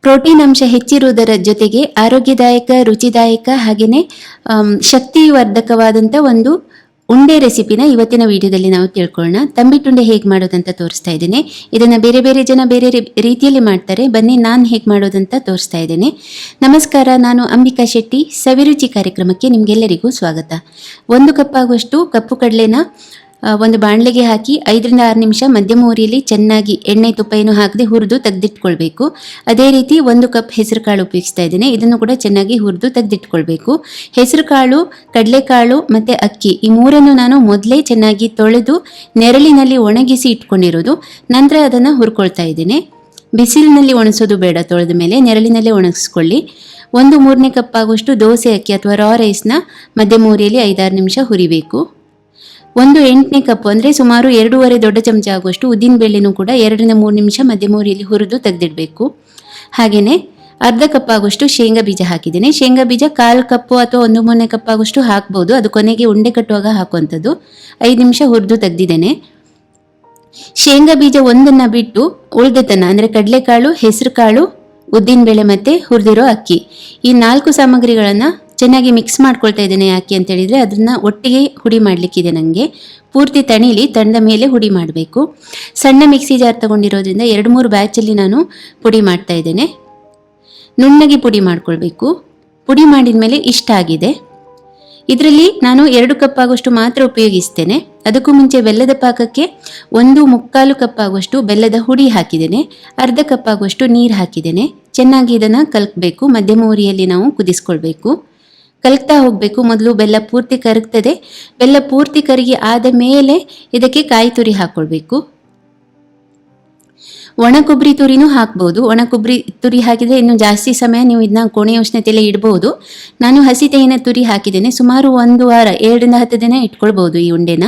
Protein ಅಂಶ ಹೆಚ್ಚಿರುವುದರ ಜೊತೆಗೆ ಆರೋಗ್ಯದಾಯಕ, ರುಚಿದಾಯಕ ಹಾಗೆಯೇ ಶಕ್ತಿವರ್ಧಕವಾದಂಥ ಒಂದು ಉಂಡೆ ರೆಸಿಪಿನ ಇವತ್ತಿನ ವಿಡಿಯೋದಲ್ಲಿ ನಾವು ತಿಳ್ಕೊಳ್ಳೋಣ. ತಂಬಿಟ್ಟುಂಡೆ ಹೇಗೆ ಮಾಡೋದಂತ ತೋರಿಸ್ತಾ ಇದ್ದೇನೆ. ಇದನ್ನು ಬೇರೆ ಬೇರೆ ಜನ ಬೇರೆ ರೀತಿಯಲ್ಲಿ ಮಾಡ್ತಾರೆ. ಬನ್ನಿ ನಾನು ಹೇಗೆ ಮಾಡೋದಂತ ತೋರಿಸ್ತಾ ಇದ್ದೇನೆ. ನಮಸ್ಕಾರ, ನಾನು ಅಂಬಿಕಾ ಶೆಟ್ಟಿ. ಸವಿರುಚಿ ಕಾರ್ಯಕ್ರಮಕ್ಕೆ ನಿಮಗೆಲ್ಲರಿಗೂ ಸ್ವಾಗತ. 1 ಕಪ್ ಆಗುವಷ್ಟು ಕಪ್ಪು ಕಡಲೆನ ಒಂದು ಬಾಣಲೆಗೆ ಹಾಕಿ 5 ರಿಂದ 6 ನಿಮಿಷ ಮಧ್ಯಮ ಉರಿಯಲ್ಲಿ ಚೆನ್ನಾಗಿ ಎಣ್ಣೆ ತುಪ್ಪ ಏನು ಹಾಕದೆ ಹುರಿದು ತೆಗೆದಿಟ್ಕೊಳ್ಬೇಕು. ಅದೇ ರೀತಿ 1 ಕಪ್ ಹೆಸರು ಕಾಳು ಉಪಯೋಗಿಸ್ತಾ ಇದ್ದೇನೆ. ಇದನ್ನು ಕೂಡ ಚೆನ್ನಾಗಿ ಹುರಿದು ತೆಗೆದಿಟ್ಕೊಳ್ಬೇಕು. ಹೆಸರು ಕಾಳು, ಕಡಲೆಕಾಳು ಮತ್ತು ಅಕ್ಕಿ ಈ ಮೂರನ್ನು ನಾನು ಮೊದಲೇ ಚೆನ್ನಾಗಿ ತೊಳೆದು ನೆರಳಿನಲ್ಲಿ ಒಣಗಿಸಿ ಇಟ್ಕೊಂಡಿರೋದು. ನಂತರ ಅದನ್ನು ಹುರ್ಕೊಳ್ತಾ ಇದ್ದೇನೆ. ಬಿಸಿಲಿನಲ್ಲಿ ಒಣಗಿಸೋದು ಬೇಡ, ತೊಳೆದ ಮೇಲೆ ನೆರಳಿನಲ್ಲೇ ಒಣಗಿಸ್ಕೊಳ್ಳಿ. 1/3 ಕಪ್ ಆಗುವಷ್ಟು ದೋಸೆ ಅಕ್ಕಿ ಅಥವಾ ರಾ ರೈಸ್ನ ಮಧ್ಯಮ ಉರಿಯಲ್ಲಿ 5-6 ನಿಮಿಷ ಹುರಿಬೇಕು. 1/8 ಕಪ್ ಅಂದರೆ ಸುಮಾರು 2.5 ದೊಡ್ಡ ಚಮಚ ಆಗುವಷ್ಟು ಉದ್ದಿನ ಬೇಳೆನೂ ಕೂಡ 2 ರಿಂದ 3 ನಿಮಿಷ ಮಧ್ಯಮ ಉರಿಯಲ್ಲಿ ಹುರಿದು ತೆಗೆದಿಡಬೇಕು. ಹಾಗೆಯೇ ಅರ್ಧ ಕಪ್ ಆಗುವಷ್ಟು ಶೇಂಗಾ ಬೀಜ ಹಾಕಿದ್ದೇನೆ. ಶೇಂಗಾ ಬೀಜ 1/4 ಕಪ್ಪು ಅಥವಾ 1/3 ಕಪ್ ಆಗುವಷ್ಟು ಹಾಕ್ಬೋದು. ಅದು ಕೊನೆಗೆ ಉಂಡೆ ಕಟ್ಟುವಾಗ ಹಾಕುವಂಥದ್ದು. 5 ನಿಮಿಷ ಹುರಿದು ತೆಗೆದಿದ್ದೇನೆ. ಶೇಂಗಾ ಬೀಜ ಒಂದನ್ನು ಬಿಟ್ಟು ಉಳಿದತನ ಅಂದರೆ ಕಡಲೆಕಾಳು, ಹೆಸರು ಕಾಳು, ಉದ್ದಿನಬೇಳೆ ಮತ್ತು ಹುರಿದಿರೋ ಅಕ್ಕಿ ಈ 4 ಸಾಮಗ್ರಿಗಳನ್ನು ಚೆನ್ನಾಗಿ ಮಿಕ್ಸ್ ಮಾಡ್ಕೊಳ್ತಾ ಇದ್ದೇನೆ. ಯಾಕೆ ಅಂತ ಹೇಳಿದರೆ ಅದನ್ನು ಒಟ್ಟಿಗೆ ಹುಡಿ ಮಾಡಲಿಕ್ಕಿದೆ ನನಗೆ. ಪೂರ್ತಿ ತಣಿಲಿ, ತಣ್ಣದ ಮೇಲೆ ಹುಡಿ ಮಾಡಬೇಕು. ಸಣ್ಣ ಮಿಕ್ಸಿ ಜಾರ್ ತಗೊಂಡಿರೋದ್ರಿಂದ 2-3 ಬ್ಯಾಚಲ್ಲಿ ನಾನು ಪುಡಿ ಮಾಡ್ತಾ ಇದ್ದೇನೆ. ನುಣ್ಣಗೆ ಪುಡಿ ಮಾಡ್ಕೊಳ್ಬೇಕು. ಪುಡಿ ಮಾಡಿದ ಮೇಲೆ ಇಷ್ಟ ಆಗಿದೆ. ಇದರಲ್ಲಿ ನಾನು 2 ಕಪ್ ಆಗುವಷ್ಟು ಮಾತ್ರ ಉಪಯೋಗಿಸ್ತೇನೆ. ಅದಕ್ಕೂ ಮುಂಚೆ ಬೆಲ್ಲದ ಪಾಕಕ್ಕೆ 1/4 ಕಪ್ ಆಗುವಷ್ಟು ಬೆಲ್ಲದ ಹುಡಿ ಹಾಕಿದ್ದೇನೆ. ಅರ್ಧ ಕಪ್ ಆಗುವಷ್ಟು ನೀರು ಹಾಕಿದ್ದೇನೆ. ಚೆನ್ನಾಗಿ ಇದನ್ನು ಕಲಕಬೇಕು. ಮಧ್ಯಮ ಉರಿಯಲ್ಲಿ ನಾವು ಕುದಿಸ್ಕೊಳ್ಬೇಕು. ಕಲಕ್ತಾ ಹೋಗಬೇಕು. ಮೊದಲು ಬೆಲ್ಲ ಪೂರ್ತಿ ಕರಗ್ತದೆ. ಬೆಲ್ಲ ಪೂರ್ತಿ ಕರಗಿ ಆದ ಮೇಲೆ ಇದಕ್ಕೆ ಕಾಯಿ ತುರಿ ಹಾಕ್ಕೊಳ್ಬೇಕು. ಒಣ ಕೊಬ್ಬರಿ ತುರಿನೂ ಹಾಕ್ಬೋದು. ಒಣ ಕೊಬ್ಬರಿ ತುರಿ ಹಾಕಿದರೆ ಇನ್ನೂ ಜಾಸ್ತಿ ಸಮಯ ನೀವು ಇದನ್ನ ಕೋಣೆ ಉಷ್ಣತೆಯಲ್ಲೇ ಇಡ್ಬೋದು. ನಾನು ಹಸಿ ತೆಂಗಿನ ತುರಿ ಹಾಕಿದ್ದೇನೆ. ಸುಮಾರು 1 ವಾರ 7 ರಿಂದ 10 ದಿನ ಇಟ್ಕೊಳ್ಬೋದು. ಈ ಉಂಡೆನ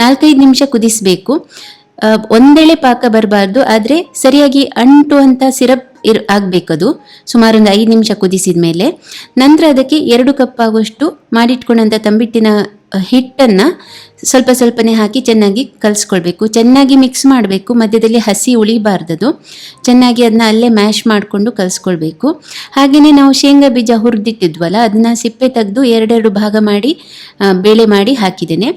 4-5 ನಿಮಿಷ ಕುದಿಸಬೇಕು. ಒಂದೇಳೆ ಪಾಕ ಬರಬಾರ್ದು, ಆದರೆ ಸರಿಯಾಗಿ ಅಂಟುವಂಥ ಸಿರಪ್ ಆಗಬೇಕದು. ಸುಮಾರು ಒಂದು 5 ನಿಮಿಷ ಕುದಿಸಿದ ಮೇಲೆ ನಂತರ ಅದಕ್ಕೆ 2 ಕಪ್ ಆಗುವಷ್ಟು ಮಾಡಿಟ್ಕೊಂಡಂಥ ತಂಬಿಟ್ಟಿನ ಹಿಟ್ಟನ್ನು ಸ್ವಲ್ಪ ಸ್ವಲ್ಪನೇ ಹಾಕಿ ಚೆನ್ನಾಗಿ ಕಲಿಸ್ಕೊಳ್ಬೇಕು. ಚೆನ್ನಾಗಿ ಮಿಕ್ಸ್ ಮಾಡಬೇಕು. ಮಧ್ಯದಲ್ಲಿ ಹಸಿ ಉಳಿಬಾರ್ದದು. ಚೆನ್ನಾಗಿ ಅದನ್ನ ಅಲ್ಲೇ ಮ್ಯಾಶ್ ಮಾಡಿಕೊಂಡು ಕಲಿಸ್ಕೊಳ್ಬೇಕು. ಹಾಗೆಯೇ ನಾವು ಶೇಂಗಾ ಬೀಜ ಹುರಿದಿಟ್ಟಿದ್ವಲ್ಲ ಅದನ್ನು ಸಿಪ್ಪೆ ತೆಗೆದು 2 ಭಾಗ ಮಾಡಿ ಬೇಳೆ ಮಾಡಿ ಹಾಕಿದ್ದೇನೆ.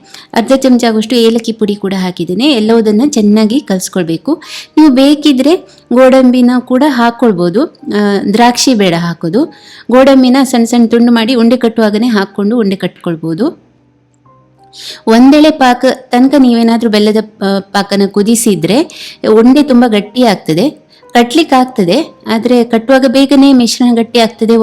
ಅರ್ಧ ಚಮಚ ಆಗುವಷ್ಟು ಏಲಕ್ಕಿ ಪುಡಿ ಕೂಡ ಹಾಕಿದ್ದೇನೆ. ಎಲ್ಲವುದನ್ನು ಚೆನ್ನಾಗಿ ಕಲಿಸ್ಕೊಳ್ಬೇಕು. ನೀವು ಬೇಕಿದ್ರೆ ಗೋಡಂಬಿನ ಕೂಡ ಹಾಕ್ಕೊಳ್ಬೋದು. ದ್ರಾಕ್ಷಿ ಬೇಡ ಹಾಕೋದು. ಗೋಡಂಬಿನ ಸಣ್ಣ ಸಣ್ಣ ತುಂಡು ಮಾಡಿ ಉಂಡೆ ಕಟ್ಟುವಾಗನೇ ಹಾಕ್ಕೊಂಡು ಉಂಡೆ ಕಟ್ಕೊಳ್ಬೋದು. ಒಂದೆಳೆ ಪಾಕ ತನಕ ನೀವೇನಾದರೂ ಬೆಲ್ಲದ ಪಾಕನ ಕುದಿಸಿದ್ರೆ ಉಂಡೆ ತುಂಬ ಗಟ್ಟಿ ಆಗ್ತದೆ. ಕಟ್ಲಿಕ್ಕೆ ಆಗ್ತದೆ, ಆದರೆ ಕಟ್ಟುವಾಗ ಬೇಗನೆ ಮಿಶ್ರಣ ಗಟ್ಟಿ ಆಗ್ತದೆ.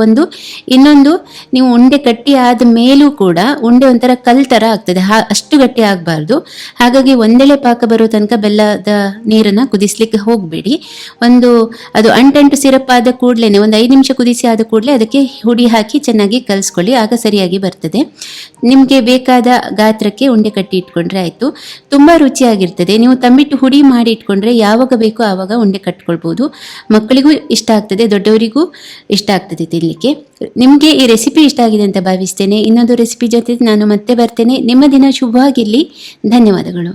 ಇನ್ನೊಂದು ನೀವು ಉಂಡೆ ಗಟ್ಟಿ ಆದ ಮೇಲೂ ಕೂಡ ಉಂಡೆ ಒಂಥರ ಕಲ್ ಥರ ಆಗ್ತದೆ. ಅಷ್ಟು ಗಟ್ಟಿ ಆಗಬಾರ್ದು. ಹಾಗಾಗಿ ಒಂದೆಳೆ ಪಾಕ ಬರೋ ತನಕ ಬೆಲ್ಲದ ನೀರನ್ನು ಕುದಿಸ್ಲಿಕ್ಕೆ ಹೋಗಬೇಡಿ. ಅದು ಅಂಟಂಟು ಸಿರಪ್ ಆದ ಕೂಡಲೇ ಒಂದು 5 ನಿಮಿಷ ಕುದಿಸಿ ಆದ ಕೂಡಲೇ ಅದಕ್ಕೆ ಹುಡಿ ಹಾಕಿ ಚೆನ್ನಾಗಿ ಕಲಿಸ್ಕೊಳ್ಳಿ. ಆಗ ಸರಿಯಾಗಿ ಬರ್ತದೆ. ನಿಮಗೆ ಬೇಕಾದ ಗಾತ್ರಕ್ಕೆ ಉಂಡೆ ಕಟ್ಟಿ ಇಟ್ಕೊಂಡ್ರೆ ಆಯಿತು. ತುಂಬ ರುಚಿಯಾಗಿರ್ತದೆ. ನೀವು ತಂಬಿಟ್ಟು ಹುಡಿ ಮಾಡಿ ಇಟ್ಕೊಂಡ್ರೆ ಯಾವಾಗ ಬೇಕೋ ಆವಾಗ ಉಂಡೆ ಕಟ್ಕೊಳ್ಬೋದು. ಮಕ್ಕಳಿಗೂ ಇಷ್ಟ ಆಗ್ತದೆ, ದೊಡ್ಡವರಿಗೂ ಇಷ್ಟ ಆಗ್ತದೆ ತಿನ್ನಲಿಕ್ಕೆ. ನಿಮಗೆ ಈ ರೆಸಿಪಿ ಇಷ್ಟ ಆಗಿದೆ ಅಂತ ಭಾವಿಸ್ತೇನೆ. ಇನ್ನೊಂದು ರೆಸಿಪಿ ಜೊತೆ ನಾನು ಮತ್ತೆ ಬರ್ತೇನೆ. ನಿಮ್ಮ ದಿನ ಶುಭವಾಗಿರಲಿ. ಧನ್ಯವಾದಗಳು.